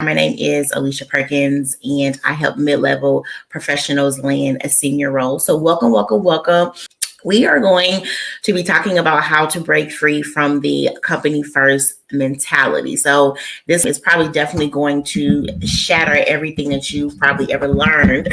My name is Alicia Perkins, and I help mid-level professionals land a senior role. So welcome, welcome, welcome. We are going to be talking about how to break free from the company first mentality. So this is probably definitely going to shatter everything that you've probably ever learned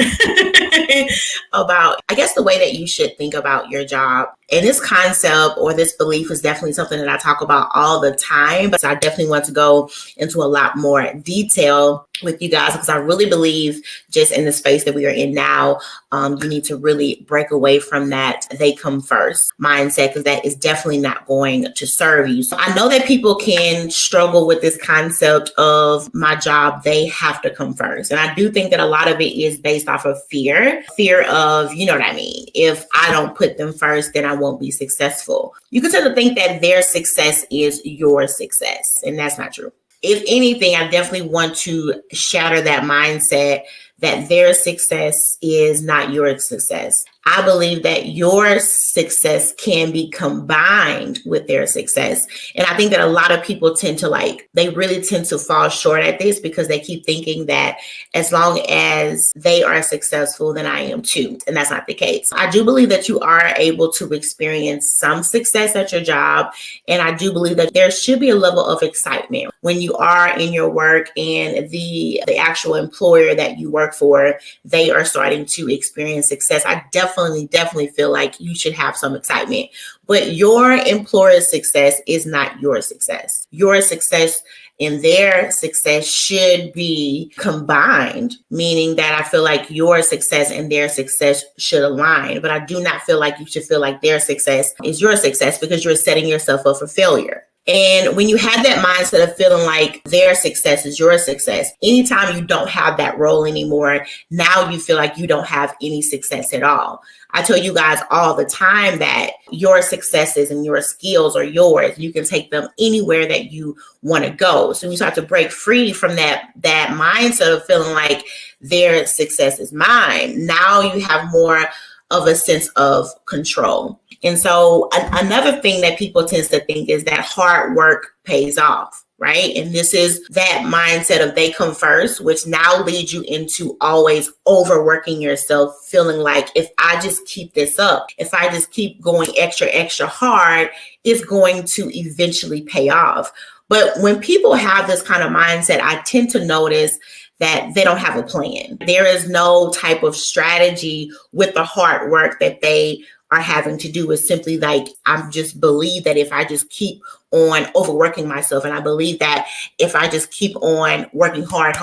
about, I guess, the way that you should think about your job. And this concept or this belief is definitely something that I talk about all the time. But I definitely want to go into a lot more detail with you guys because I really believe just in the space that we are in now, you need to really break away from that they come first mindset because that is definitely not going to serve you. So I know that people can struggle with this concept of my job, they have to come first. And I do think that a lot of it is based off of fear of, you know what I mean? If I don't put them first, then I won't be successful. You can tend to think that their success is your success, and that's not true. If anything, I definitely want to shatter that mindset that their success is not your success. I believe that your success can be combined with their success. And I think that a lot of people they really tend to fall short at this because they keep thinking that as long as they are successful, then I am too. And that's not the case. I do believe that you are able to experience some success at your job. And I do believe that there should be a level of excitement when you are in your work and the actual employer that you work for, they are starting to experience success. I definitely feel like you should have some excitement, but your employer's success is not your success. Your success and their success should be combined, meaning that I feel like your success and their success should align. But I do not feel like you should feel like their success is your success because you're setting yourself up for failure. And when you have that mindset of feeling like their success is your success, anytime you don't have that role anymore, now you feel like you don't have any success at all. I tell you guys all the time that your successes and your skills are yours. You can take them anywhere that you want to go. So you start to break free from that mindset of feeling like their success is mine. Now you have more of a sense of control. And so another thing that people tend to think is that hard work pays off, right? And this is that mindset of they come first, which now leads you into always overworking yourself, feeling like if I just keep this up, if I just keep going extra hard, it's going to eventually pay off. But when people have this kind of mindset, I tend to notice that they don't have a plan. There is no type of strategy with the hard work that they are having to do. Is simply like, I just believe that if I just keep on overworking myself, and I believe that if I just keep on working hard,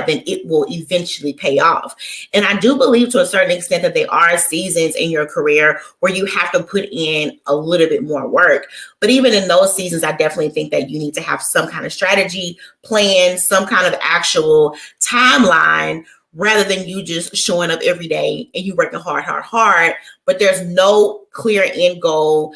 then it will eventually pay off. And I do believe to a certain extent that there are seasons in your career where you have to put in a little bit more work. But even in those seasons, I definitely think that you need to have some kind of strategy, plan, some kind of actual timeline, rather than you just showing up every day and you working hard, but there's no clear end goal.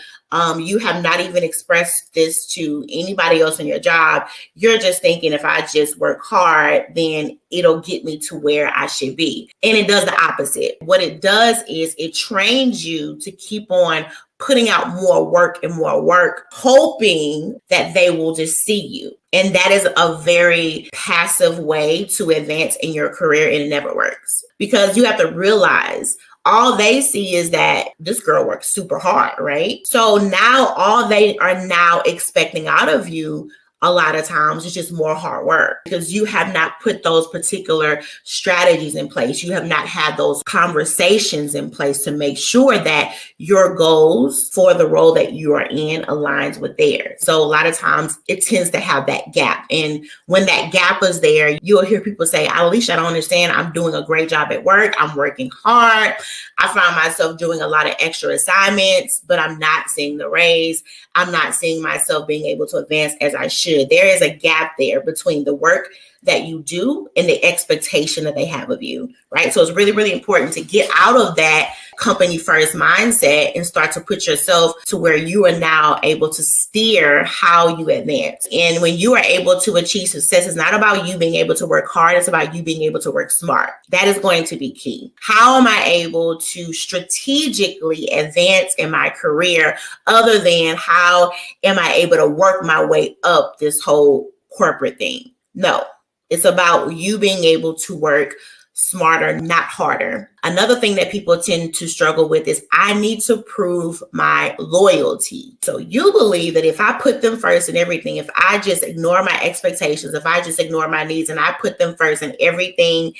You have not even expressed this to anybody else in your job. You're just thinking if I just work hard, then it'll get me to where I should be. And it does the opposite. What it does is it trains you to keep on putting out more work, hoping that they will just see you. And that is a very passive way to advance in your career, and it never works. Because you have to realize all they see is that this girl works super hard, right? So now all they are now expecting out of you a lot of times it's just more hard work because you have not put those particular strategies in place. You have not had those conversations in place to make sure that your goals for the role that you are in aligns with theirs. So a lot of times it tends to have that gap. And when that gap is there, you'll hear people say, Alicia, I don't understand. I'm doing a great job at work. I'm working hard. I find myself doing a lot of extra assignments, but I'm not seeing the raise. I'm not seeing myself being able to advance as I should. There is a gap there between the work that you do and the expectation that they have of you, right? So it's really, really important to get out of that company first mindset and start to put yourself to where you are now able to steer how you advance. And when you are able to achieve success, it's not about you being able to work hard. It's about you being able to work smart. That is going to be key. How am I able to strategically advance in my career other than how am I able to work my way up this whole corporate thing? No. It's about you being able to work smarter, not harder. Another thing that people tend to struggle with is I need to prove my loyalty. So you believe that if I put them first in everything, if I just ignore my expectations, if I just ignore my needs and I put them first in everything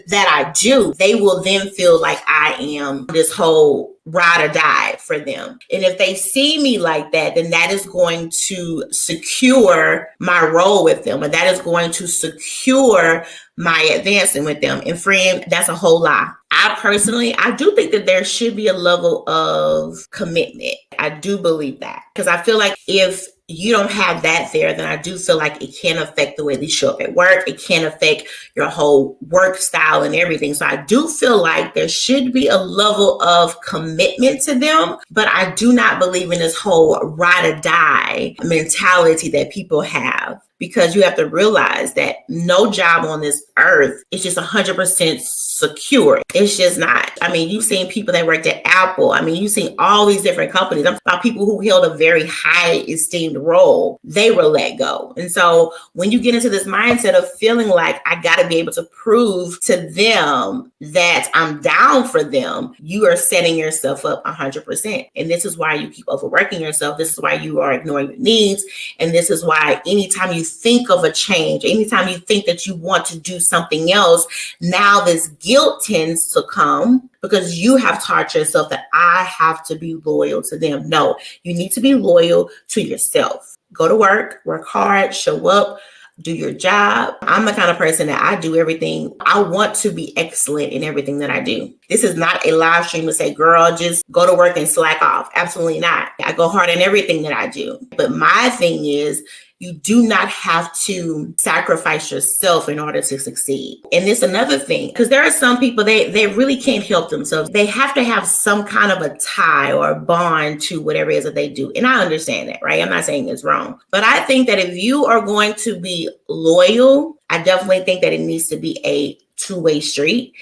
that I do, they will then feel like I am this whole ride or die for them. And if they see me like that, then that is going to secure my role with them, and that is going to secure my advancing with them. And friend, that's a whole lie. I do think that there should be a level of commitment. I do believe that, because I feel like if you don't have that there, then I do feel like it can affect the way they show up at work. It can affect your whole work style and everything. So I do feel like there should be a level of commitment to them, but I do not believe in this whole ride or die mentality that people have. Because you have to realize that no job on this earth is just 100% secure. It's just not. I mean, you've seen people that worked at Apple. I mean, you've seen all these different companies. I'm talking about people who held a very high esteemed role. They were let go. And so when you get into this mindset of feeling like I got to be able to prove to them that I'm down for them, you are setting yourself up 100%. And this is why you keep overworking yourself. This is why you are ignoring your needs. And this is why anytime you think of a change, anytime you think that you want to do something else, now this guilt tends to come because you have taught yourself that I have to be loyal to them. No, you need to be loyal to yourself. Go to work hard, show up, do your job. I'm the kind of person that I do everything. I want to be excellent in everything that I do. This is not a live stream to say, girl, just go to work and slack off. Absolutely not. I go hard in everything that I do. But my thing is, you do not have to sacrifice yourself in order to succeed. And it's another thing, because there are some people, they really can't help themselves. They have to have some kind of a tie or a bond to whatever it is that they do. And I understand that, right? I'm not saying it's wrong. But I think that if you are going to be loyal, I definitely think that it needs to be a two-way street.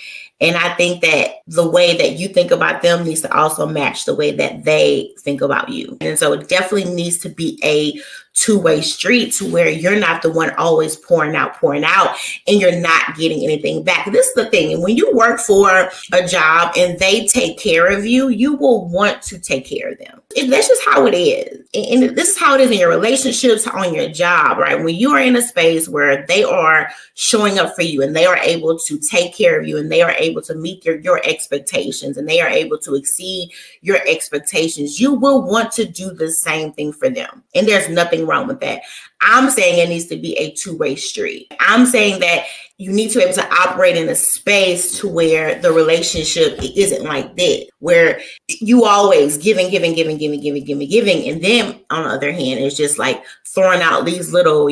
And I think that the way that you think about them needs to also match the way that they think about you. And so it definitely needs to be a two-way street to where you're not the one always pouring out, and you're not getting anything back. This is the thing. And when you work for a job and they take care of you, you will want to take care of them. That's just how it is. And this is how it is in your relationships, on your job, right? When you are in a space where they are showing up for you and they are able to take care of you and they are able to meet your expectations and they are able to exceed your expectations, you will want to do the same thing for them. And there's nothing wrong with that. I'm saying it needs to be a two-way street. I'm saying that you need to be able to operate in a space to where the relationship isn't like that, where you always giving. And then on the other hand, it's just like throwing out these little,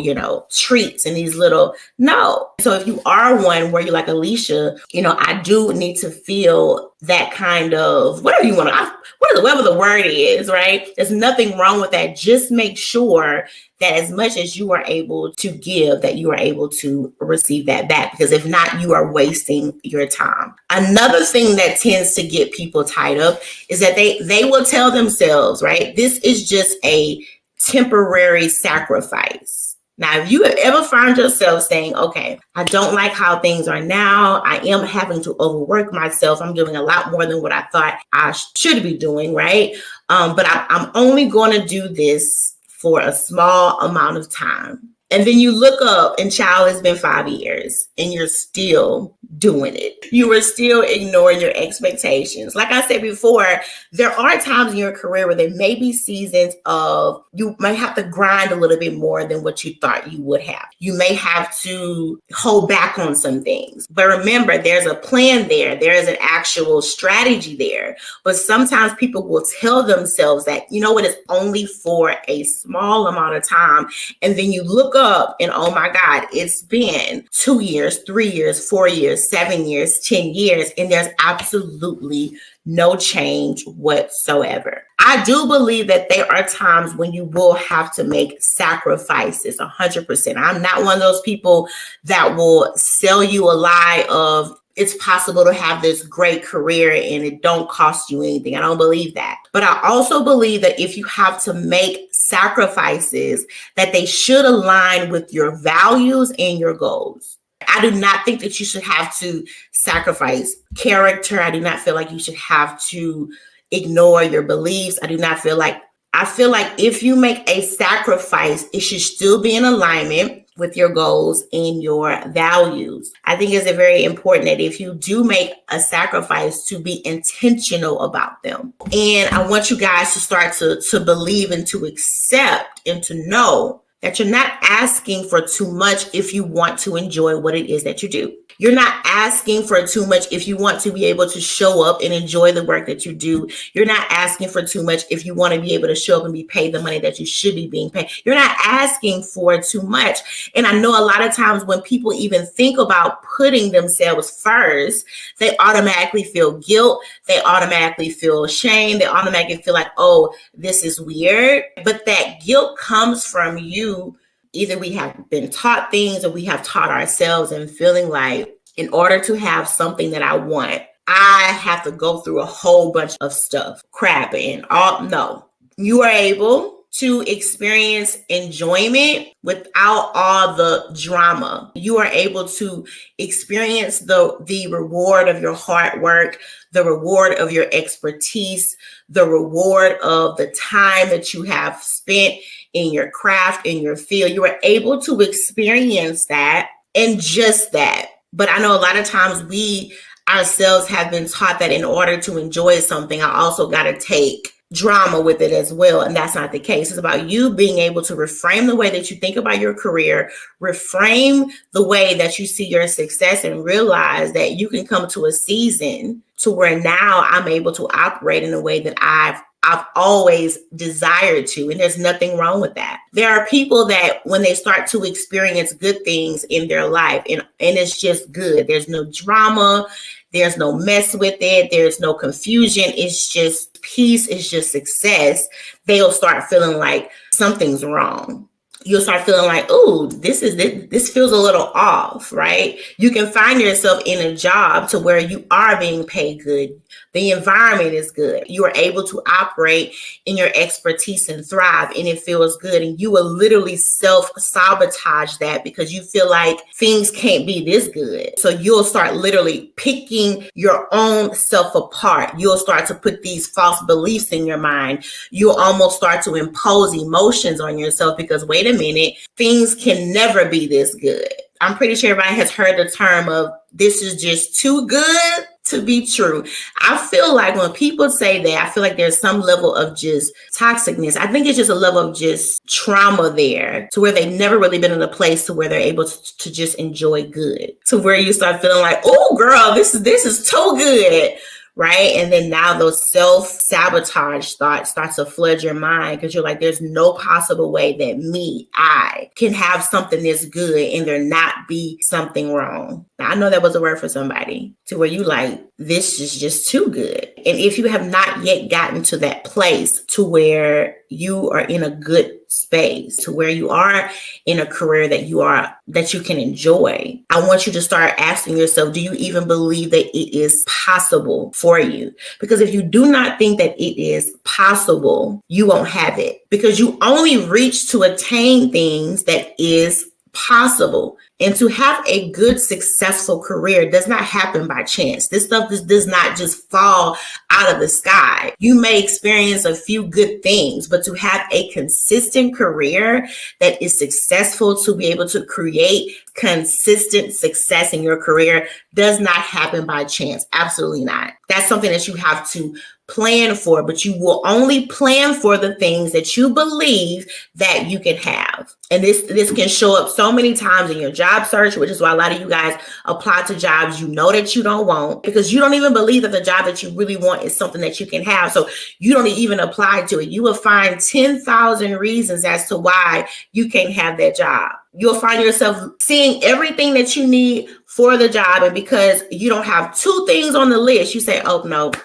treats and these little, no. So if you are one where you're like Alicia, I do need to feel that kind of, whatever you want to, whatever the word is, right? There's nothing wrong with that. Just make sure that as much as you are able to give, that you are able to receive that back, because if not, you are wasting your time. Another thing that tends to get people tied up is that they will tell themselves, right, this is just a temporary sacrifice. Now, if you have ever found yourself saying, okay, I don't like how things are now, I am having to overwork myself, I'm doing a lot more than what I thought I should be doing, right? But I'm only going to do this for a small amount of time. And then you look up and child, it's been 5 years and you're still doing it. You are still ignoring your expectations. Like I said before, there are times in your career where there may be seasons of you might have to grind a little bit more than what you thought you would have. You may have to hold back on some things. But remember, there's a plan there. There is an actual strategy there. But sometimes people will tell themselves that, it's only for a small amount of time. And then you look up and, oh my God, it's been 2 years, 3 years, 4 years, 7 years, 10 years, and there's absolutely no change whatsoever. I do believe that there are times when you will have to make sacrifices, 100%. I'm not one of those people that will sell you a lie of it's possible to have this great career and it don't cost you anything. I don't believe that. But I also believe that if you have to make sacrifices, that they should align with your values and your goals. I do not think that you should have to sacrifice character. I do not feel like you should have to ignore your beliefs. I feel like if you make a sacrifice, it should still be in alignment with your goals and your values. I think it's very important that if you do make a sacrifice, to be intentional about them. And I want you guys to start to believe and to accept and to know that you're not asking for too much if you want to enjoy what it is that you do. You're not asking for too much if you want to be able to show up and enjoy the work that you do. You're not asking for too much if you want to be able to show up and be paid the money that you should be being paid. You're not asking for too much. And I know a lot of times when people even think about putting themselves first, they automatically feel guilt. They automatically feel shame. They automatically feel like, oh, this is weird. But that guilt comes from you. Either we have been taught things or we have taught ourselves and feeling like in order to have something that I want, I have to go through a whole bunch of stuff, crap and all. No, you are able to experience enjoyment without all the drama. You are able to experience the reward of your hard work, the reward of your expertise, the reward of the time that you have spent in your craft, in your field. You are able to experience that and just that. But I know a lot of times we ourselves have been taught that in order to enjoy something, I also got to take drama with it as well. And that's not the case. It's about you being able to reframe the way that you think about your career, reframe the way that you see your success, and realize that you can come to a season to where now I'm able to operate in a way that I've always desired to. And there's nothing wrong with that. There are people that when they start to experience good things in their life and it's just good, there's no drama, there's no mess with it, there's no confusion, it's just peace, it's just success, they'll start feeling like something's wrong. You'll start feeling like, oh, this feels a little off, right? You can find yourself in a job to where you are being paid good. The environment is good. You are able to operate in your expertise and thrive, and it feels good. And you will literally self-sabotage that because you feel like things can't be this good. So you'll start literally picking your own self apart. You'll start to put these false beliefs in your mind. You'll almost start to impose emotions on yourself because, wait a minute, things can never be this good. I'm pretty sure everybody has heard the term of this is just too good to be true. I feel like when people say that, I feel like there's some level of just toxicness. I think it's just a level of just trauma there to where they've never really been in a place to where they're able to just enjoy good, to where you start feeling like, oh girl, this is too good. Right. And then now those self-sabotage thoughts start to flood your mind because you're like, there's no possible way that I can have something this good and there not be something wrong. Now, I know that was a word for somebody to where you like, this is just too good. And if you have not yet gotten to that place to where you are in a good space, to where you are in a career that you can enjoy, I want you to start asking yourself, do you even believe that it is possible for you? Because if you do not think that it is possible, you won't have it, because you only reach to attain things that is possible. And to have a good, successful career does not happen by chance. This stuff does not just fall out of the sky. You may experience a few good things, but to have a consistent career that is successful, to be able to create consistent success in your career does not happen by chance. Absolutely not. That's something that you have to plan for, but you will only plan for the things that you believe that you can have. And this can show up so many times in your job search, which is why a lot of you guys apply to jobs you know that you don't want, because you don't even believe that the job that you really want is something that you can have. So you don't even apply to it. You will find 10,000 reasons as to why you can't have that job. You'll find yourself seeing everything that you need for the job. And because you don't have two things on the list, you say, oh, nope,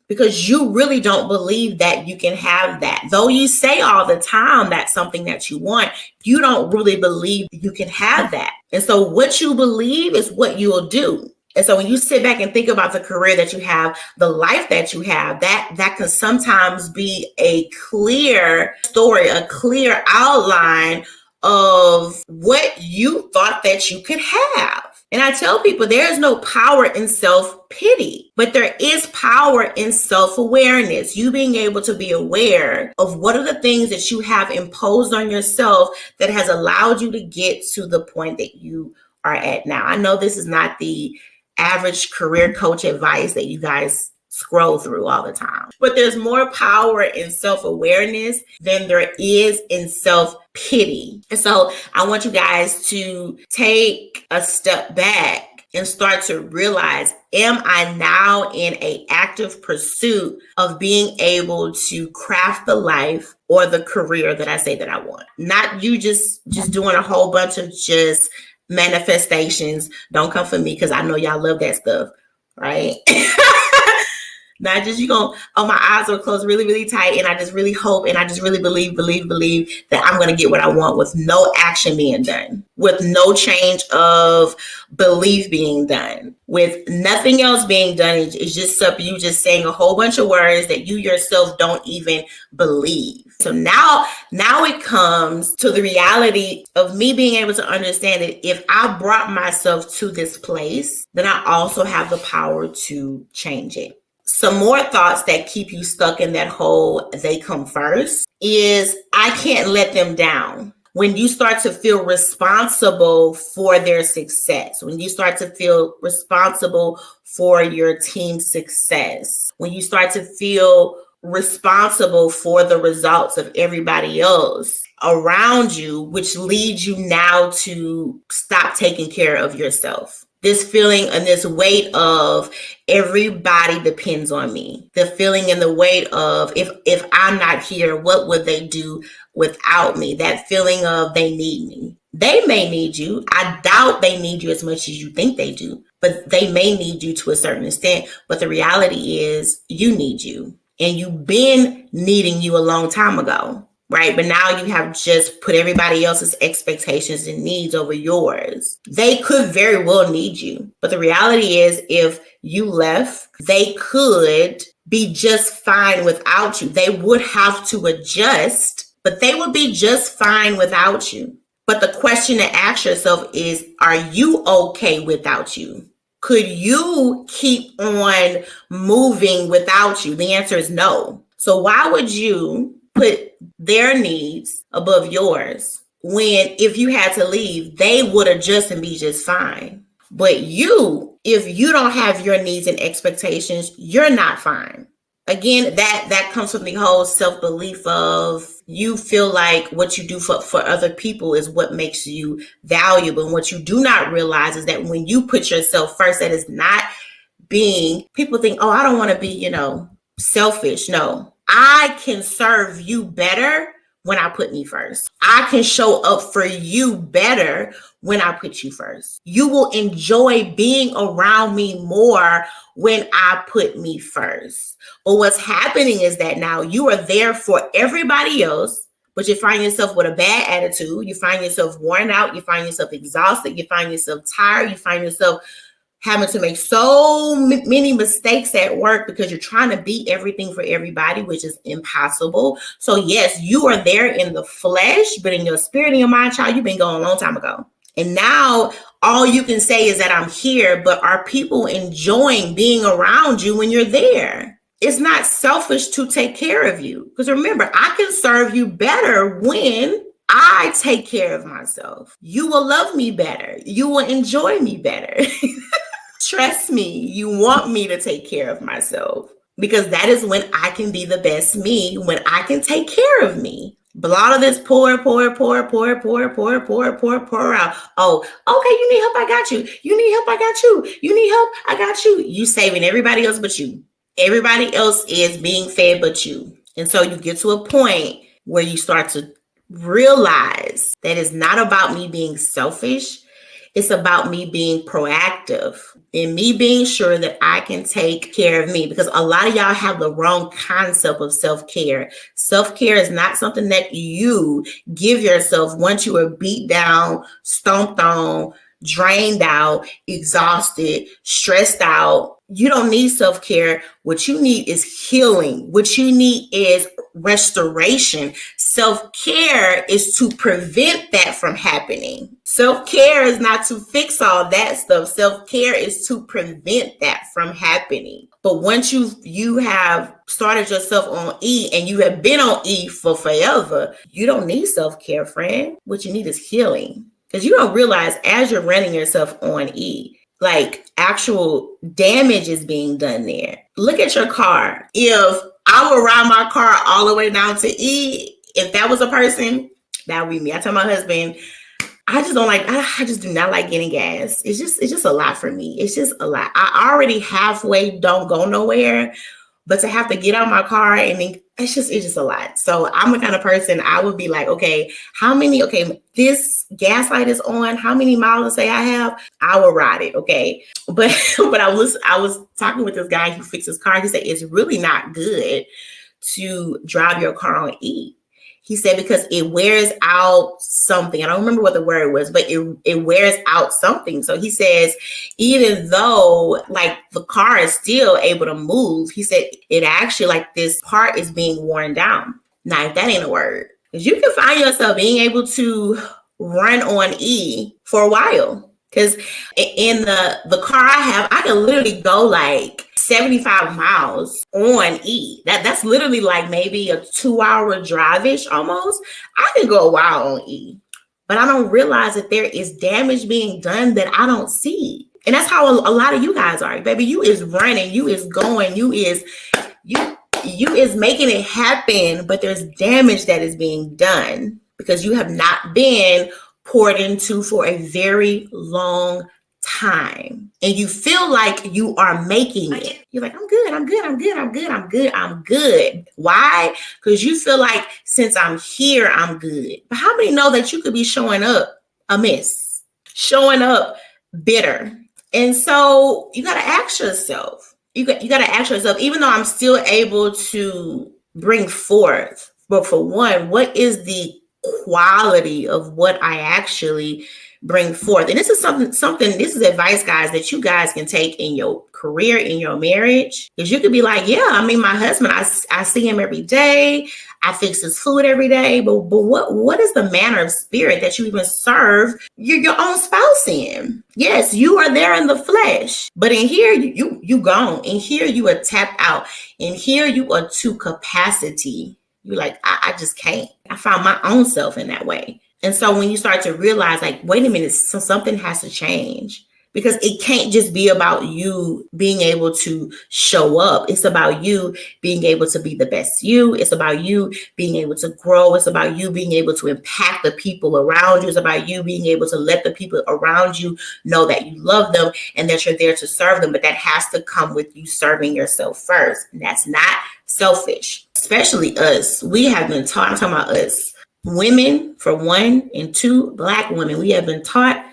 because you really don't believe that you can have that. Though you say all the time that's something that you want, you don't really believe you can have that. And so what you believe is what you'll do. And so when you sit back and think about the career that you have, the life that you have, that can sometimes be a clear story, a clear outline of what you thought that you could have. And I tell people there is no power in self-pity, but there is power in self-awareness. You being able to be aware of what are the things that you have imposed on yourself that has allowed you to get to the point that you are at now. I know this is not the average career coach advice that you guys scroll through all the time, but there's more power in self-awareness than there is in self-pity. And so I want you guys to take a step back and start to realize, am I now in an active pursuit of being able to craft the life or the career that I say that I want? Not you just doing a whole bunch of just manifestations. Don't come for me because I know y'all love that stuff, right? Not just you going, oh, my eyes are closed really, really tight, and I just really hope and I just really believe that I'm going to get what I want with no action being done, with no change of belief being done, with nothing else being done. It's just you just saying a whole bunch of words that you yourself don't even believe. So now it comes to the reality of me being able to understand that if I brought myself to this place, then I also have the power to change it. Some more thoughts that keep you stuck in that hole, they come first, is I can't let them down. When you start to feel responsible for their success, when you start to feel responsible for your team's success, when you start to feel responsible for the results of everybody else around you, which leads you now to stop taking care of yourself. This feeling and this weight of everybody depends on me. The feeling and the weight of if I'm not here, what would they do without me? That feeling of they need me. They may need you. I doubt they need you as much as you think they do, but they may need you to a certain extent. But the reality is you need you, and you've been needing you a long time ago. Right? But now you have just put everybody else's expectations and needs over yours. They could very well need you. But the reality is if you left, they could be just fine without you. They would have to adjust, but they would be just fine without you. But the question to ask yourself is, are you okay without you? Could you keep on moving without you? The answer is no. So why would you put their needs above yours when if you had to leave, they would adjust and be just fine? But you, if you don't have your needs and expectations, you're not fine. Again, that comes from the whole self-belief of you feel like what you do for other people is what makes you valuable. And what you do not realize is that when you put yourself first, that is not being, people think, oh, I don't want to be, selfish. No. I can serve you better when I put me first. I can show up for you better when I put you first. You will enjoy being around me more when I put me first. But what's happening is that now you are there for everybody else, but you find yourself with a bad attitude. You find yourself worn out. You find yourself exhausted. You find yourself tired. You find yourself having to make so many mistakes at work because you're trying to be everything for everybody, which is impossible. So yes, you are there in the flesh, but in your spirit and your mind, child, you've been gone a long time ago. And now all you can say is that I'm here, but are people enjoying being around you when you're there? It's not selfish to take care of you. Because remember, I can serve you better when I take care of myself. You will love me better. You will enjoy me better. Trust me, you want me to take care of myself because that is when I can be the best me, when I can take care of me. But a lot of this pour out. Oh, okay, you need help, I got you. You need help, I got you. You need help, I got you. You saving everybody else but you. Everybody else is being fed but you. And so you get to a point where you start to realize that it's not about me being selfish. It's about me being proactive and me being sure that I can take care of me, because a lot of y'all have the wrong concept of self-care. Self-care is not something that you give yourself once you are beat down, stomped on, drained out, exhausted, stressed out. You don't need self-care. What you need is healing. What you need is restoration. Self-care is to prevent that from happening. Self-care is not to fix all that stuff. Self-care is to prevent that from happening. But once you have started yourself on E and you have been on E for forever, you don't need self-care, friend. What you need is healing. Because you don't realize as you're running yourself on E, like actual damage is being done there. Look at your car. If I would ride my car all the way down to E, if that was a person, that would be me. I tell my husband, I just do not like getting gas. It's just a lot for me. It's just a lot. I already halfway don't go nowhere, but to have to get out my car and then it's just a lot. So I'm the kind of person I would be like, okay, this gas light is on. How many miles to say I have? I will ride it. Okay. But I was talking with this guy who fixes cars. He said, it's really not good to drive your car on E. He said, because it wears out something. I don't remember what the word was, but it wears out something. So he says, even though like the car is still able to move, he said it actually like this part is being worn down. Now, if that ain't a word, because you can find yourself being able to run on E for a while. Because in the car I have, I can literally go like 75 miles on E. That's literally like maybe a 2-hour drive-ish almost. I can go a while on E, but I don't realize that there is damage being done that I don't see. And that's how a lot of you guys are, baby. You is running, you is going, you is making it happen, but there's damage that is being done because you have not been poured into for a very long time. And you feel like you are making it. You're like, I'm good. Why? Because you feel like since I'm here, I'm good. But how many know that you could be showing up amiss, showing up bitter? And so you got to ask yourself, even though I'm still able to bring forth, but for one, what is the quality of what I actually bring forth? And this is this is advice, guys, that you guys can take in your career, in your marriage. Because you could be like, yeah, I mean, my husband, I see him every day. I fix his food every day. But what is the manner of spirit that you even serve your own spouse in? Yes, you are there in the flesh. But in here, you gone. In here, you are tapped out. In here, you are to capacity. You're like, I just can't. I found my own self in that way. And so when you start to realize, like, wait a minute, so something has to change, because it can't just be about you being able to show up. It's about you being able to be the best you. It's about you being able to grow. It's about you being able to impact the people around you. It's about you being able to let the people around you know that you love them and that you're there to serve them. But that has to come with you serving yourself first. And that's not selfish, especially us. We have been taught, I'm talking about us, women for one, and two, Black women. We have been taught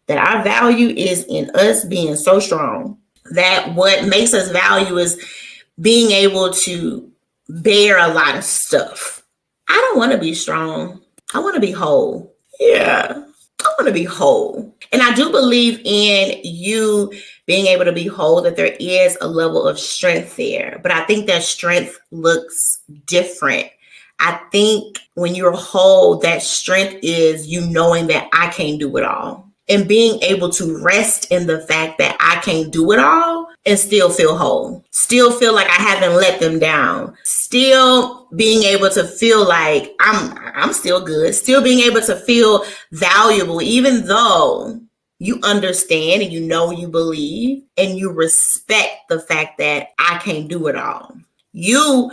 that our value is in us being so strong, that what makes us value is being able to bear a lot of stuff. I don't want to be strong. I want to be whole. Yeah, I want to be whole. And I do believe in you being able to be whole, that there is a level of strength there. But I think that strength looks different. I think when you're whole, that strength is you knowing that I can't do it all, and being able to rest in the fact that I can't do it all and still feel whole, still feel like I haven't let them down, still being able to feel like I'm still good, still being able to feel valuable, even though you understand and you know, you believe and you respect the fact that I can't do it all. You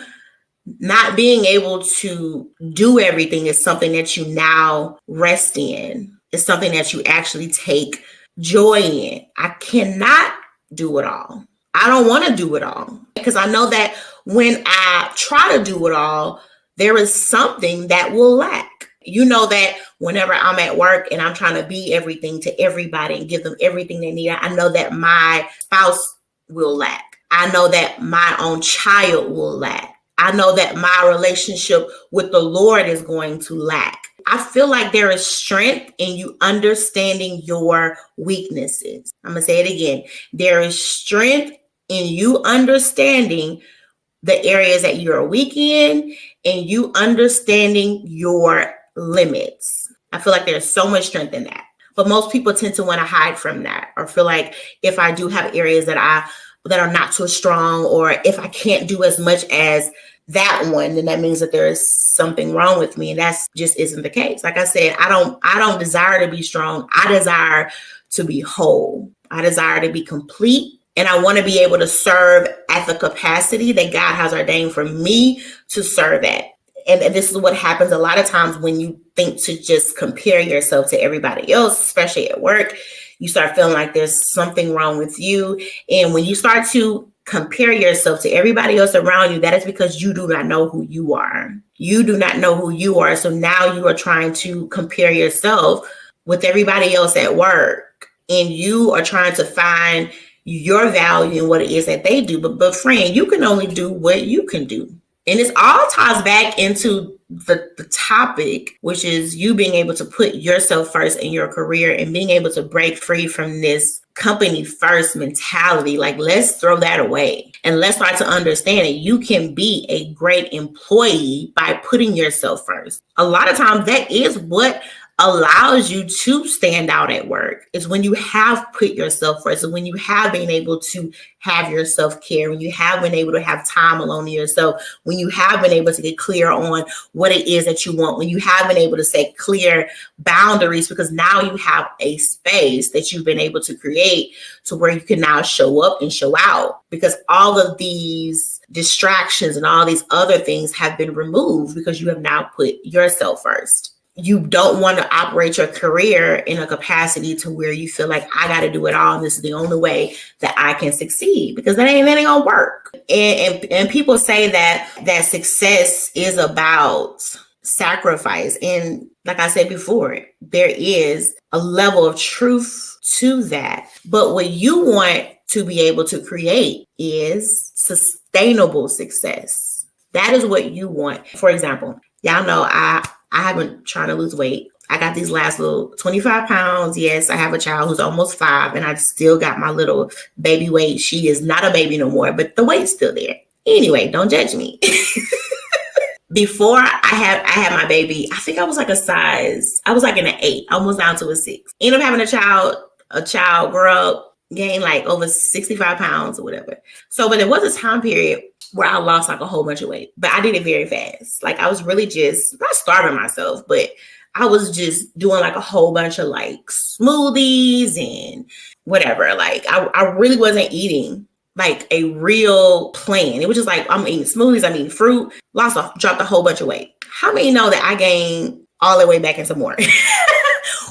not being able to do everything is something that you now rest in. It's something that you actually take joy in. I cannot do it all. I don't want to do it all, because I know that when I try to do it all, there is something that will lack. You know that whenever I'm at work and I'm trying to be everything to everybody and give them everything they need, I know that my spouse will lack. I know that my own child will lack. I know that my relationship with the Lord is going to lack. I feel like there is strength in you understanding your weaknesses. I'm going to say it again. There is strength in you understanding the areas that you're weak in and you understanding your limits. I feel like there's so much strength in that. But most people tend to want to hide from that or feel like if I do have areas that are not so strong, or if I can't do as much as that one, then that means that there is something wrong with me. And that's just isn't the case. Like I said, I don't desire to be strong. I desire to be whole. I desire to be complete. And I want to be able to serve at the capacity that God has ordained for me to serve at. And this is what happens a lot of times when you think to just compare yourself to everybody else, especially at work. You start feeling like there's something wrong with you. And when you start to compare yourself to everybody else around you, that is because you do not know who you are. You do not know who you are. So now you are trying to compare yourself with everybody else at work. And you are trying to find your value in what it is that they do. But friend, you can only do what you can do. And this all ties back into the topic, which is you being able to put yourself first in your career and being able to break free from this company first mentality. Like, let's throw that away and let's start to understand that you can be a great employee by putting yourself first. A lot of times that is what allows you to stand out at work, is when you have put yourself first, and when you have been able to have your self-care, when you have been able to have time alone to yourself, when you have been able to get clear on what it is that you want, when you have been able to set clear boundaries, because now you have a space that you've been able to create to where you can now show up and show out, because all of these distractions and all these other things have been removed because you have now put yourself first. You don't want to operate your career in a capacity to where you feel like I got to do it all. And this is the only way that I can succeed, because that ain't gonna work. And people say that success is about sacrifice. And like I said before, there is a level of truth to that. But what you want to be able to create is sustainable success. That is what you want. For example, y'all know I have been trying to lose weight. I got these last little 25 pounds. Yes, I have a child who's almost 5, and I still got my little baby weight. She is not a baby no more, but the weight's still there. Anyway, don't judge me. Before I had my baby, I think I was like in an 8, almost down to a 6. Ended up having a child grow up, gain like over 65 pounds or whatever. So, but there was a time period where I lost like a whole bunch of weight, but I did it very fast. Like, I was really just not starving myself, but I was just doing like a whole bunch of like smoothies and whatever. Like, I really wasn't eating like a real plan. It was just like, I'm eating smoothies, I'm eating fruit, dropped a whole bunch of weight. How many know that I gained all the way back and some more?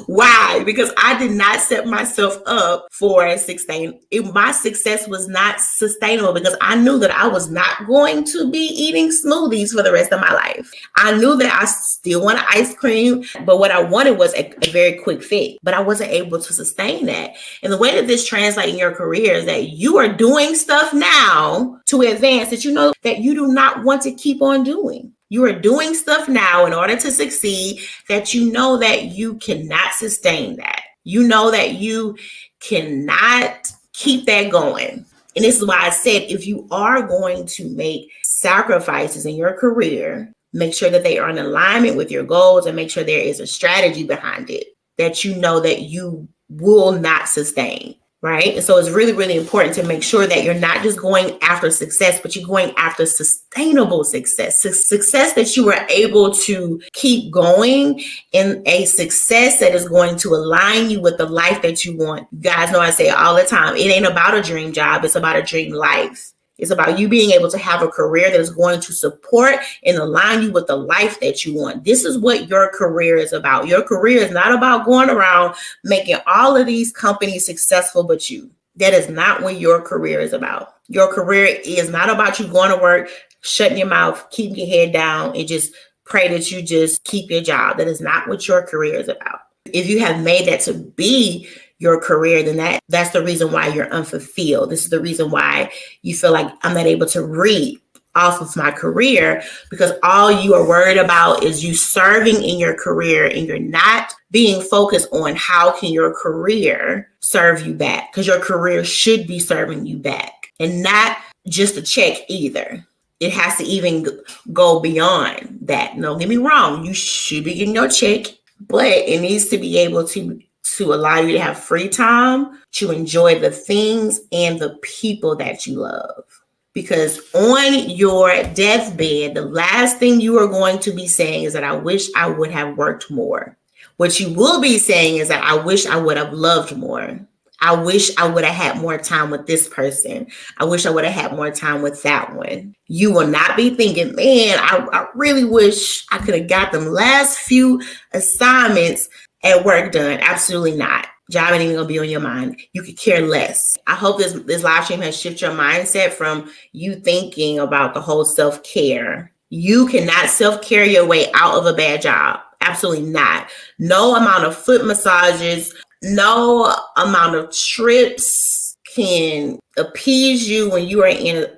Why? Because I did not set myself up for my success was not sustainable, because I knew that I was not going to be eating smoothies for the rest of my life. I knew that I still wanted ice cream, but what I wanted was a very quick fix, but I wasn't able to sustain that. And the way that this translates in your career is that you are doing stuff now to advance that you know that you do not want to keep on doing. You are doing stuff now in order to succeed that you know that you cannot sustain that. You know that you cannot keep that going. And this is why I said, if you are going to make sacrifices in your career, make sure that they are in alignment with your goals and make sure there is a strategy behind it that you know that you will not sustain. Right. And so it's really, really important to make sure that you're not just going after success, but you're going after sustainable success, success that you are able to keep going, and a success that is going to align you with the life that you want. You guys know I say it all the time. It ain't about a dream job. It's about a dream life. It's about you being able to have a career that is going to support and align you with the life that you want. This is what your career is about. Your career is not about going around making all of these companies successful but you. That is not what your career is about. Your career is not about you going to work, shutting your mouth, keeping your head down, and just pray that you just keep your job. That is not what your career is about. If you have made that to be your career, then that's the reason why you're unfulfilled. This is the reason why you feel like I'm not able to reap off of my career, because all you are worried about is you serving in your career, and you're not being focused on how can your career serve you back, because your career should be serving you back, and not just a check either. It has to even go beyond that. Don't get me wrong, you should be getting your check, but it needs to be able to allow you to have free time to enjoy the things and the people that you love. Because on your deathbed, the last thing you are going to be saying is that I wish I would have worked more. What you will be saying is that I wish I would have loved more. I wish I would have had more time with this person. I wish I would have had more time with that one. You will not be thinking, man, I really wish I could have got them last few assignments at work done. Absolutely not. Job ain't even gonna be on your mind. You could care less. I hope this live stream has shifted your mindset from you thinking about the whole self-care. You cannot self-care your way out of a bad job. Absolutely not. No amount of foot massages, no amount of trips can appease you when you are in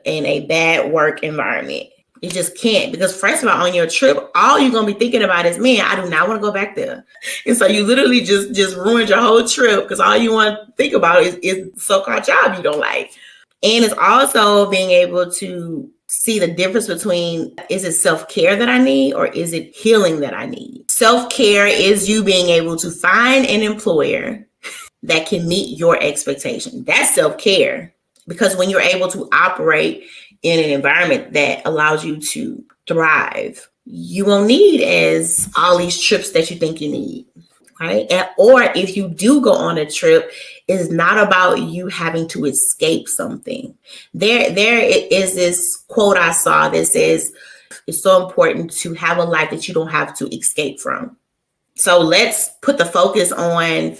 a bad work environment. You just can't, because first of all, on your trip, all you're gonna be thinking about is, man, I do not want to go back there. And so you literally just ruined your whole trip, because all you want to think about is the so-called job you don't like. And it's also being able to see the difference between, is it self-care that I need, or is it healing that I need? Self-care is you being able to find an employer that can meet your expectation. That's self-care, because when you're able to operate in an environment that allows you to thrive, you won't need as all these trips that you think you need, right? Or if you do go on a trip, it's not about you having to escape something. There is this quote I saw that says, it's so important to have a life that you don't have to escape from. So let's put the focus on,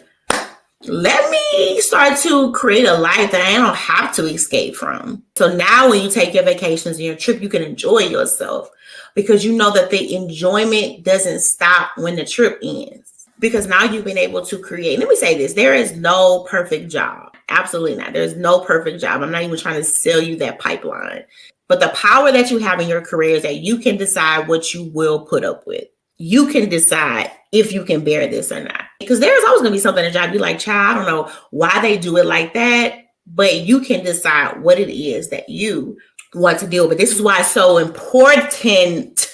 let me start to create a life that I don't have to escape from. So now when you take your vacations and your trip, you can enjoy yourself, because you know that the enjoyment doesn't stop when the trip ends. Because now you've been able to create. Let me say this. There is no perfect job. Absolutely not. There's no perfect job. I'm not even trying to sell you that pipeline. But the power that you have in your career is that you can decide what you will put up with. You can decide if you can bear this or not. Because there's always going to be something in a job you're like, child, I don't know why they do it like that. But you can decide what it is that you want to deal with. This is why it's so important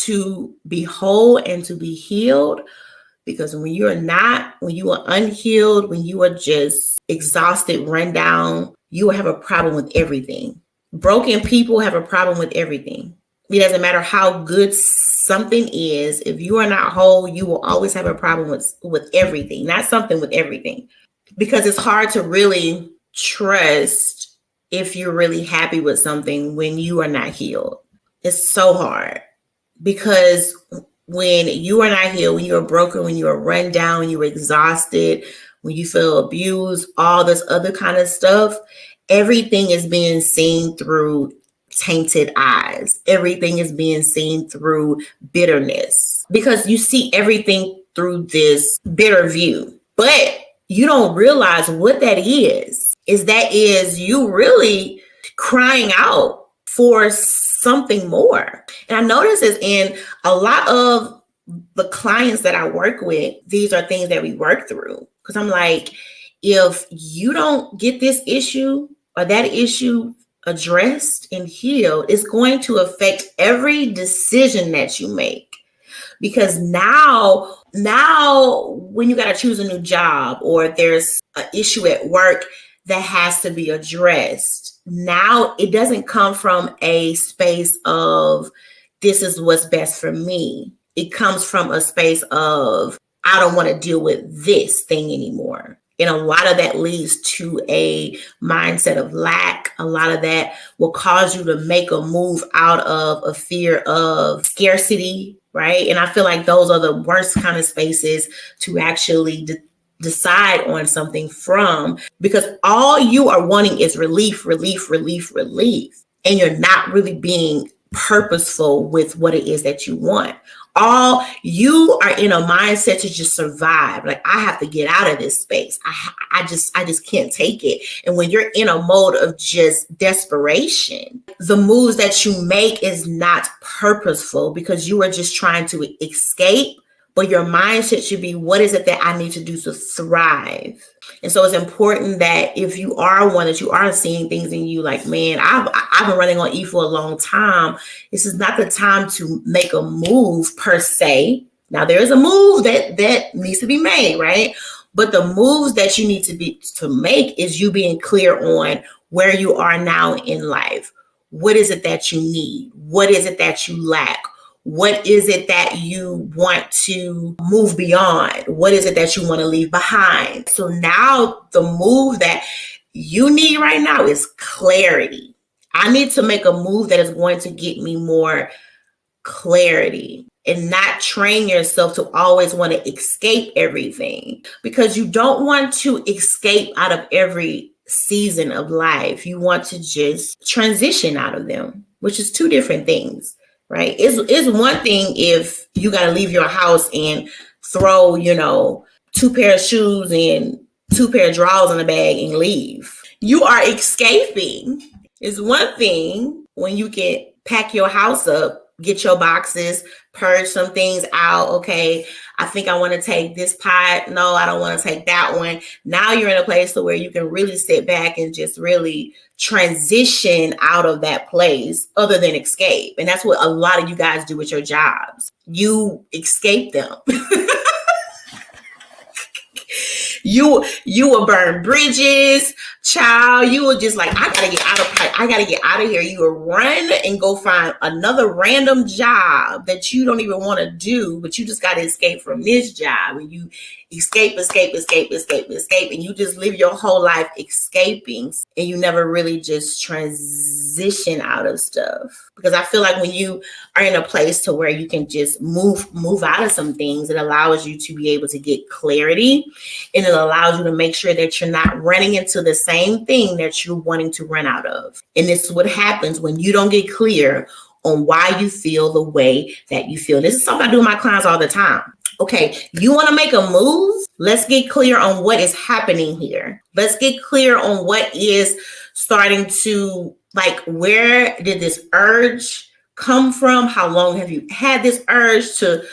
to be whole and to be healed. Because when you are unhealed, when you are just exhausted, run down, you will have a problem with everything. Broken people have a problem with everything. It doesn't matter how good something is. If you are not whole, you will always have a problem with everything, not something, with everything. Because it's hard to really trust if you're really happy with something when you are not healed. It's so hard, because when you are not healed, when you are broken, when you are run down, when you are exhausted, when you feel abused, all this other kind of stuff, everything is being seen through tainted eyes. Everything is being seen through bitterness, because you see everything through this bitter view. But you don't realize what that is you really crying out for something more. And I notice this in a lot of the clients that I work with. These are things that we work through, because I'm like, if you don't get this issue or that issue addressed and healed, it's going to affect every decision that you make. Because now when you got to choose a new job, or there's an issue at work that has to be addressed, now it doesn't come from a space of, this is what's best for me. It comes from a space of, I don't want to deal with this thing anymore. And a lot of that leads to a mindset of lack. A lot of that will cause you to make a move out of a fear of scarcity, right? And I feel like those are the worst kind of spaces to actually decide on something from, because all you are wanting is relief. And you're not really being purposeful with what it is that you want. All you are in a mindset to just survive. Like, I have to get out of this space. I just can't take it. And when you're in a mode of just desperation, the moves that you make is not purposeful because you are just trying to escape. But your mindset should be, what is it that I need to do to thrive? And so it's important that if you are one that you are seeing things in you like, man, I've been running on E for a long time. This is not the time to make a move per se. Now there is a move that needs to be made, right? But the moves that you need to make is you being clear on where you are now in life. What is it that you need? What is it that you lack? What is it that you want to move beyond? What is it that you want to leave behind? So now the move that you need right now is clarity. I need to make a move that is going to get me more clarity and not train yourself to always want to escape everything, because you don't want to escape out of every season of life. You want to just transition out of them, which is two different things. Right? It's one thing if you got to leave your house and throw, 2 pair of shoes and 2 pair of drawers in a bag and leave. You are escaping. It's one thing when you can pack your house up, get your boxes, purge some things out. Okay, I think I want to take this pot. No, I don't want to take that one. Now you're in a place where you can really sit back and just really transition out of that place other than escape. And that's what a lot of you guys do with your jobs. You escape them. You will burn bridges, child. You will just like, I gotta get out of here. You will run and go find another random job that you don't even want to do, but you just gotta escape from this job. And you escape, and you just live your whole life escaping, and you never really just transition out of stuff. Because I feel like when you are in a place to where you can just move out of some things, it allows you to be able to get clarity, and it allows you to make sure that you're not running into the same thing that you're wanting to run out of. And this is what happens when you don't get clear on why you feel the way that you feel. This is something I do with my clients all the time. Okay, you want to make a move? Let's get clear on what is happening here. Let's get clear on what is starting to, like, where did this urge come from? How long have you had this urge to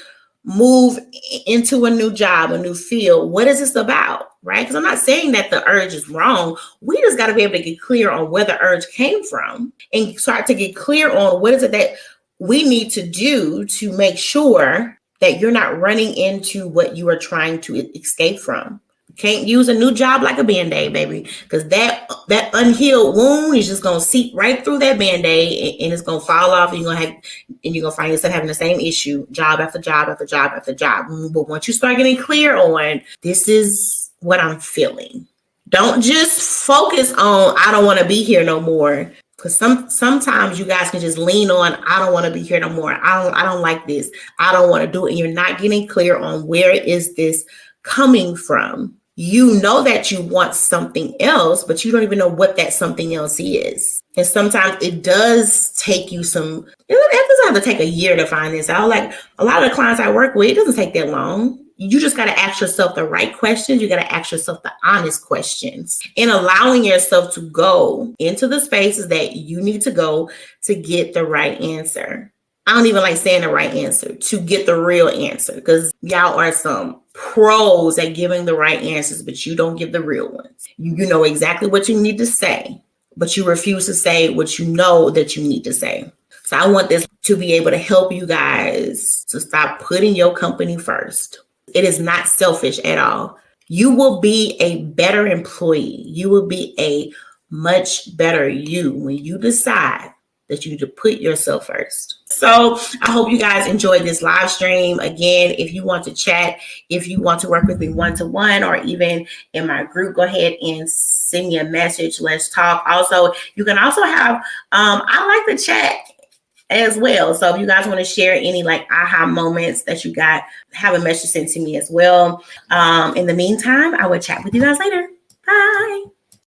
move into a new job, a new field? What is this about, right? Because I'm not saying that the urge is wrong. We just got to be able to get clear on where the urge came from and start to get clear on what is it that we need to do to make sure that you're not running into what you are trying to escape from. You can't use a new job like a Band-Aid, baby, because that unhealed wound is just going to seep right through that Band-Aid and it's going to fall off, and you're going to find yourself having the same issue, job after job after job after job. But once you start getting clear on, this is what I'm feeling. Don't just focus on, I don't want to be here no more. Because sometimes you guys can just lean on, I don't want to be here no more. I don't like this. I don't want to do it. And you're not getting clear on where is this coming from. You know that you want something else, but you don't even know what that something else is. And sometimes it does take you it doesn't have to take a year to find this out. Like a lot of the clients I work with, it doesn't take that long. You just got to ask yourself the right questions. You got to ask yourself the honest questions, and allowing yourself to go into the spaces that you need to go to get the right answer. I don't even like saying the right answer, to get the real answer, because y'all are some pros at giving the right answers, but you don't give the real ones. You know exactly what you need to say, but you refuse to say what you know that you need to say. So I want this to be able to help you guys to stop putting your company first. It is not selfish at all. You will be a better employee. You will be a much better you when you decide that you need to put yourself first. So I hope you guys enjoyed this live stream. Again, if you want to chat, if you want to work with me one-to-one or even in my group, go ahead and send me a message. Let's talk. Also, you can also have, I like to chat as well. So if you guys want to share any like aha moments that you got, have a message sent to me as well. In the meantime, I will chat with you guys later. Bye.